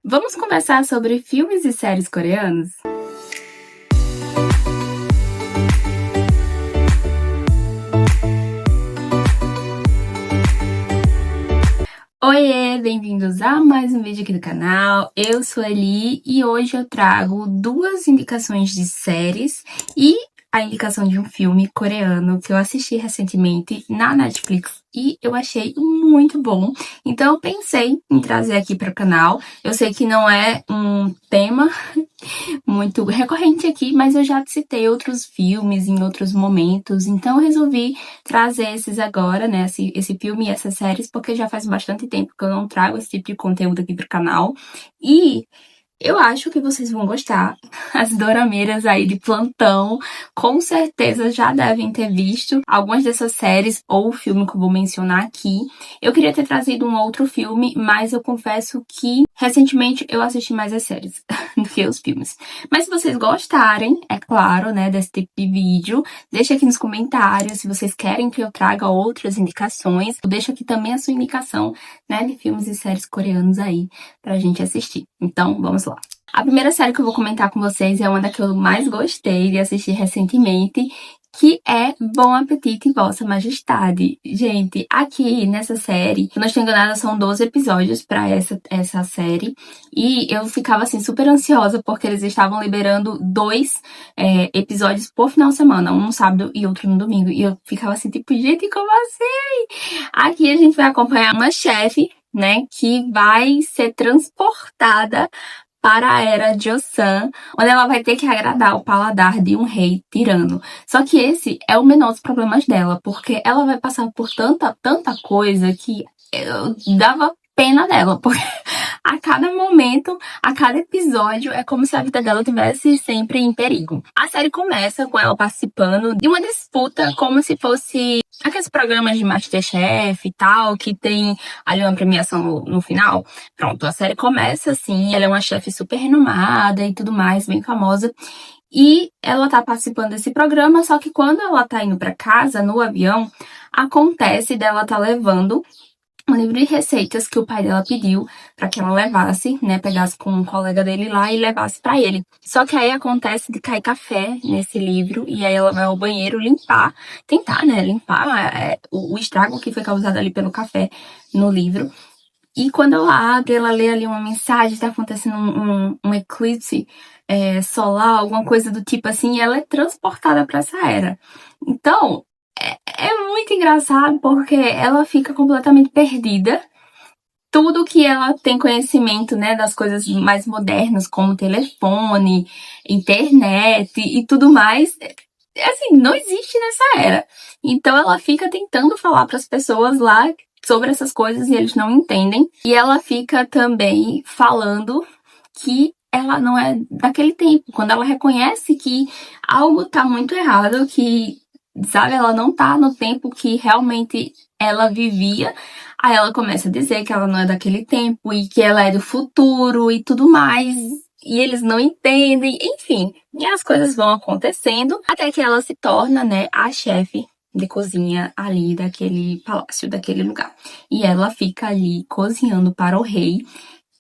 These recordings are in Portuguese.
Vamos conversar sobre filmes e séries coreanos? Oiê, bem-vindos a mais um vídeo aqui do canal. Eu sou a Eli e hoje eu trago duas indicações de séries e a indicação de um filme coreano que eu assisti recentemente na Netflix e eu achei muito bom. Então eu pensei em trazer aqui para o canal. Eu sei que não é um tema muito recorrente aqui, mas eu já citei outros filmes em outros momentos, então eu resolvi trazer esses agora, né, esse filme e essas séries, porque já faz bastante tempo que eu não trago esse tipo de conteúdo aqui pro canal, e eu acho que vocês vão gostar. As dorameiras aí de plantão, com certeza já devem ter visto algumas dessas séries ou o filme que eu vou mencionar aqui. Eu queria ter trazido um outro filme, mas eu confesso que recentemente eu assisti mais as séries do que os filmes. Mas se vocês gostarem, é claro, né, desse tipo de vídeo, deixa aqui nos comentários se vocês querem que eu traga outras indicações. Eu deixo aqui também a sua indicação, né, de filmes e séries coreanos aí pra gente assistir. Então, vamos lá. A primeira série que eu vou comentar com vocês é uma da que eu mais gostei de assistir recentemente, que é Bom Apetite, Vossa Majestade. Gente, aqui nessa série, se eu não estou enganada, são 12 episódios pra essa série. E eu ficava, assim, super ansiosa, porque eles estavam liberando dois episódios por final de semana. Um no sábado e outro no domingo. E eu ficava assim, tipo, gente, como assim? Aqui a gente vai acompanhar uma chefe, né, que vai ser transportada para a era Joseon, onde ela vai ter que agradar o paladar de um rei tirano. Só que esse é o menor dos problemas dela, porque ela vai passar por tanta coisa que eu dava pena dela, porque a cada momento, a cada episódio, é como se a vida dela estivesse sempre em perigo. A série começa com ela participando de uma disputa, como se fosse aqueles programas de MasterChef e tal, que tem ali uma premiação no final. Pronto, a série começa assim, ela é uma chefe super renomada e tudo mais, bem famosa. E ela tá participando desse programa, só que quando ela tá indo pra casa, no avião, acontece dela tá levando um livro de receitas que o pai dela pediu para que ela levasse, né, pegasse com um colega dele lá e levasse para ele. Só que aí acontece de cair café nesse livro e aí ela vai ao banheiro limpar, tentar, né, limpar o estrago que foi causado ali pelo café no livro. E quando ela abre, ela lê ali uma mensagem, tá acontecendo um eclipse solar, alguma coisa do tipo assim, e ela é transportada para essa era. Então, é muito engraçado porque ela fica completamente perdida. Tudo que ela tem conhecimento, né, das coisas mais modernas, como telefone, internet e tudo mais, assim, não existe nessa era. Então ela fica tentando falar para as pessoas lá sobre essas coisas e eles não entendem. E ela fica também falando que ela não é daquele tempo. Quando ela reconhece que algo tá muito errado, que, sabe, ela não tá no tempo que realmente ela vivia, aí ela começa a dizer que ela não é daquele tempo e que ela é do futuro e tudo mais. E eles não entendem, enfim. E as coisas vão acontecendo até que ela se torna, né, a chefe de cozinha ali daquele palácio, daquele lugar. E ela fica ali cozinhando para o rei,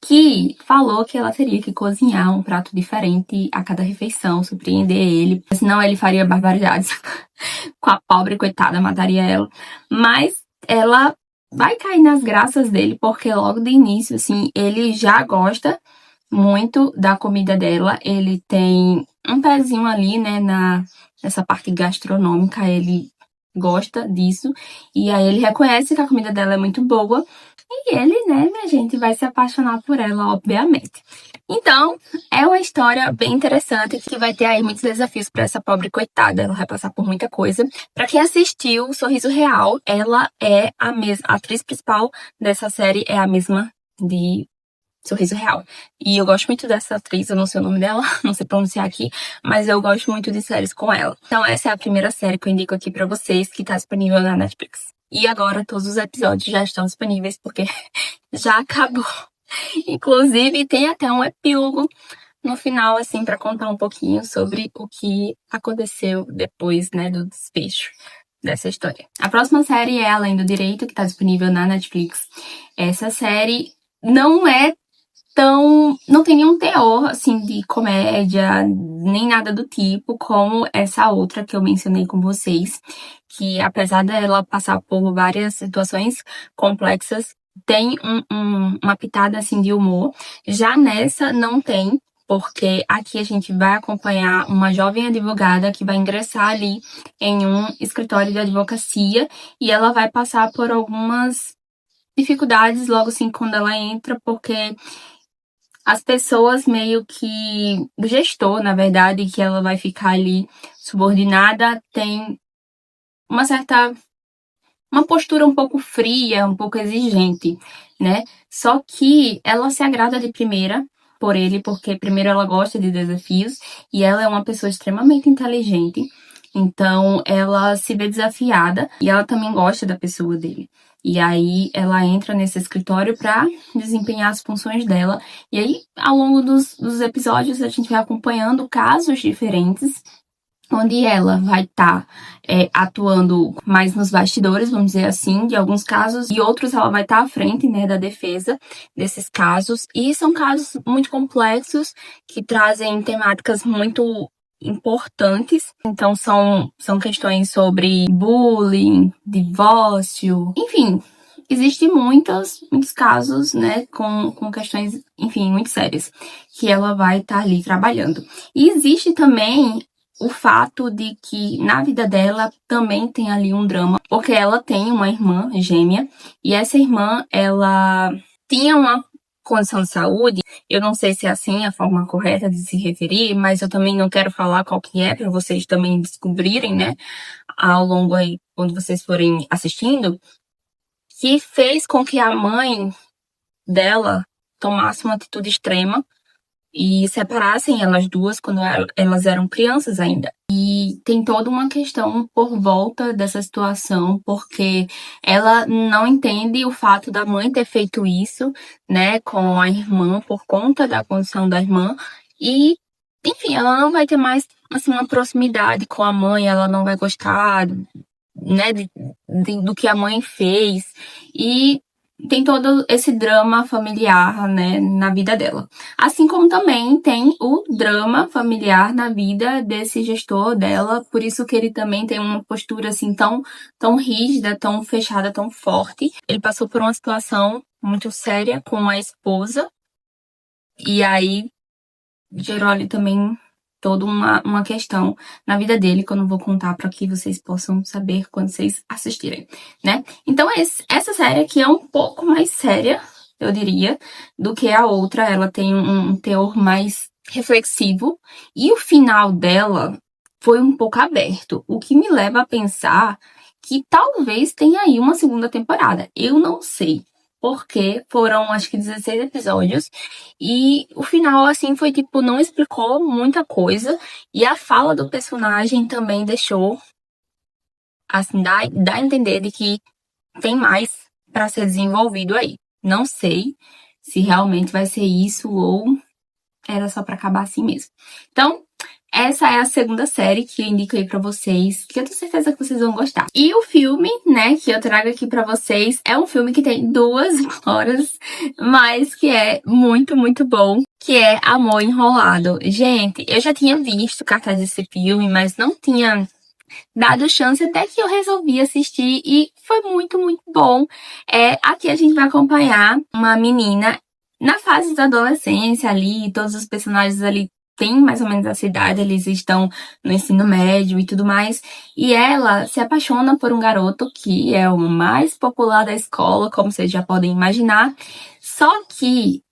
que falou que ela teria que cozinhar um prato diferente a cada refeição, surpreender ele, senão ele faria barbaridades com a pobre coitada, mataria ela. Mas ela vai cair nas graças dele, porque logo de início, assim, ele já gosta muito da comida dela, ele tem um pezinho ali, né, nessa parte gastronômica, ele gosta disso, e aí ele reconhece que a comida dela é muito boa, e ele, né, minha gente, vai se apaixonar por ela, obviamente. Então, é uma história bem interessante que vai ter aí muitos desafios para essa pobre coitada. Ela vai passar por muita coisa. Para quem assistiu o Sorriso Real, ela é a mesma, a atriz principal dessa série é a mesma de Sorriso Real. E eu gosto muito dessa atriz, eu não sei o nome dela, não sei pronunciar aqui, mas eu gosto muito de séries com ela. Então essa é a primeira série que eu indico aqui pra vocês, que tá disponível na Netflix. E agora todos os episódios já estão disponíveis, porque já acabou. Inclusive tem até um epílogo no final, assim, pra contar um pouquinho sobre o que aconteceu depois, né, do desfecho dessa história. A próxima série é Além do Direito, que tá disponível na Netflix. Essa série não é não tem nenhum teor, assim, de comédia, nem nada do tipo, como essa outra que eu mencionei com vocês, que apesar dela passar por várias situações complexas, tem uma pitada, assim, de humor. Já nessa, não tem, porque aqui a gente vai acompanhar uma jovem advogada que vai ingressar ali em um escritório de advocacia e ela vai passar por algumas dificuldades logo assim quando ela entra, porque as pessoas meio que o gestor, na verdade, que ela vai ficar ali subordinada, tem uma certa uma postura um pouco fria, um pouco exigente, né? Só que ela se agrada de primeira por ele, porque primeiro ela gosta de desafios e ela é uma pessoa extremamente inteligente. Então ela se vê desafiada e ela também gosta da pessoa dele. E aí ela entra nesse escritório para desempenhar as funções dela. E aí, ao longo dos episódios, a gente vai acompanhando casos diferentes onde ela vai estar atuando mais nos bastidores, vamos dizer assim, de alguns casos, e outros ela vai estar à frente, né, da defesa desses casos. E são casos muito complexos, que trazem temáticas muito importantes. Então, são questões sobre bullying, divórcio, enfim. Existem muitos casos, né, com questões, enfim, muito sérias, que ela vai estar ali trabalhando. E existe também o fato de que na vida dela também tem ali um drama, porque ela tem uma irmã gêmea, e essa irmã, ela tinha uma condição de saúde, eu não sei se é assim a forma correta de se referir, mas eu também não quero falar qual que é, para vocês também descobrirem, né, ao longo aí, quando vocês forem assistindo, que fez com que a mãe dela tomasse uma atitude extrema e separassem elas duas quando elas eram crianças ainda. E tem toda uma questão por volta dessa situação, porque ela não entende o fato da mãe ter feito isso, né, com a irmã, por conta da condição da irmã, e, enfim, ela não vai ter mais, assim, uma proximidade com a mãe, ela não vai gostar, né, do que a mãe fez, e tem todo esse drama familiar, né, na vida dela. Assim como também tem o drama familiar na vida desse gestor dela, por isso que ele também tem uma postura assim tão rígida, tão fechada, tão forte. Ele passou por uma situação muito séria com a esposa, e aí gerou ali também toda uma questão na vida dele, que eu não vou contar para que vocês possam saber quando vocês assistirem, né? Então, essa série aqui é um pouco mais séria, eu diria, do que a outra. Ela tem um teor mais reflexivo, e o final dela foi um pouco aberto, o que me leva a pensar que talvez tenha aí uma segunda temporada. Eu não sei, porque foram, acho que 16 episódios, e o final, assim, foi tipo, não explicou muita coisa, e a fala do personagem também deixou, assim, dá a entender de que tem mais pra ser desenvolvido aí. Não sei se realmente vai ser isso ou era só pra acabar assim mesmo. Então, essa é a segunda série que eu indico aí pra vocês, que eu tenho certeza que vocês vão gostar. E o filme, né, que eu trago aqui pra vocês, é um filme que tem 2 horas, mas que é muito, muito bom, que é Amor Enrolado. Gente, eu já tinha visto cartaz desse filme, mas não tinha dado chance até que eu resolvi assistir e foi muito, muito bom. Aqui a gente vai acompanhar uma menina na fase da adolescência ali, todos os personagens ali têm mais ou menos essa idade, eles estão no ensino médio e tudo mais, e ela se apaixona por um garoto que é o mais popular da escola, como vocês já podem imaginar, só que,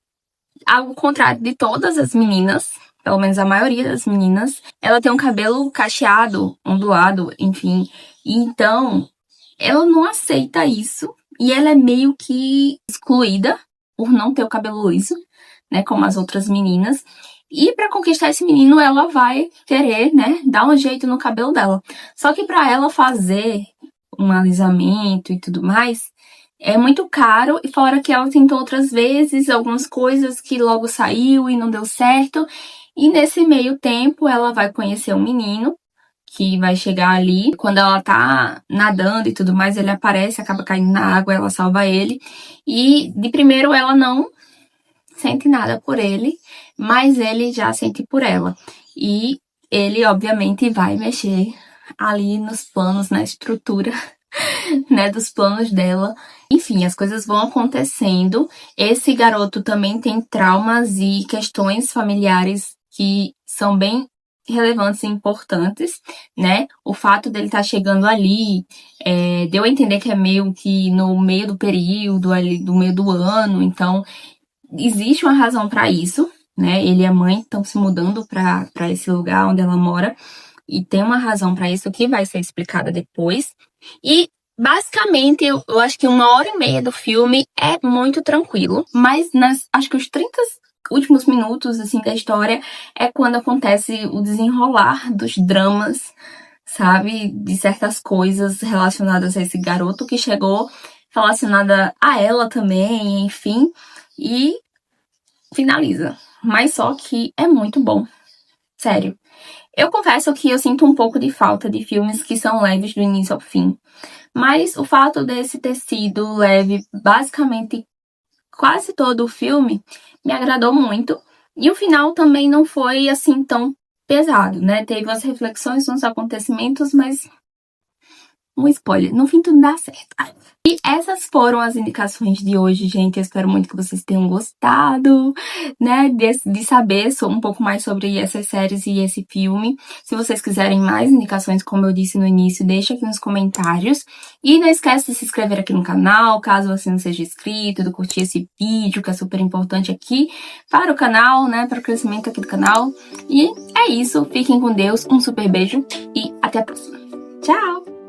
ao contrário de todas as meninas, pelo menos a maioria das meninas, ela tem um cabelo cacheado, ondulado, enfim, e então ela não aceita isso, e ela é meio que excluída por não ter o cabelo liso, né, como as outras meninas. E para conquistar esse menino, ela vai querer, né, dar um jeito no cabelo dela. Só que para ela fazer um alisamento e tudo mais, é muito caro, e fora que ela tentou outras vezes, algumas coisas que logo saiu e não deu certo. E nesse meio tempo, ela vai conhecer um menino que vai chegar ali. Quando ela tá nadando e tudo mais, ele aparece, acaba caindo na água, ela salva ele. E de primeiro ela não sente nada por ele, mas ele já sente por ela. E ele, obviamente, vai mexer ali nos planos, na estrutura, né, dos planos dela. Enfim, as coisas vão acontecendo. Esse garoto também tem traumas e questões familiares que são bem relevantes e importantes, né? O fato dele estar chegando ali, deu a entender que é meio que no meio do período, ali do meio do ano, então existe uma razão para isso, né? Ele e a mãe estão se mudando para esse lugar onde ela mora, e tem uma razão para isso que vai ser explicada depois. E basicamente, eu acho que 1h30 do filme é muito tranquilo, mas acho que os 30 últimos minutos, assim, da história é quando acontece o desenrolar dos dramas, sabe? De certas coisas relacionadas a esse garoto que chegou, relacionada a ela também, enfim, e finaliza. Mas só que é muito bom. Sério. Eu confesso que eu sinto um pouco de falta de filmes que são leves do início ao fim. Mas o fato desse ter sido leve basicamente quase todo o filme me agradou muito. E o final também não foi assim tão pesado, né? Teve as reflexões nos acontecimentos, mas um spoiler, no fim tudo dá certo. E essas foram as indicações de hoje, gente. Eu espero muito que vocês tenham gostado, né, de saber um pouco mais sobre essas séries e esse filme. Se vocês quiserem mais indicações, como eu disse no início, deixa aqui nos comentários. E não esquece de se inscrever aqui no canal, caso você não seja inscrito, de curtir esse vídeo, que é super importante aqui para o canal, né, para o crescimento aqui do canal. E é isso, fiquem com Deus, um super beijo e até a próxima. Tchau!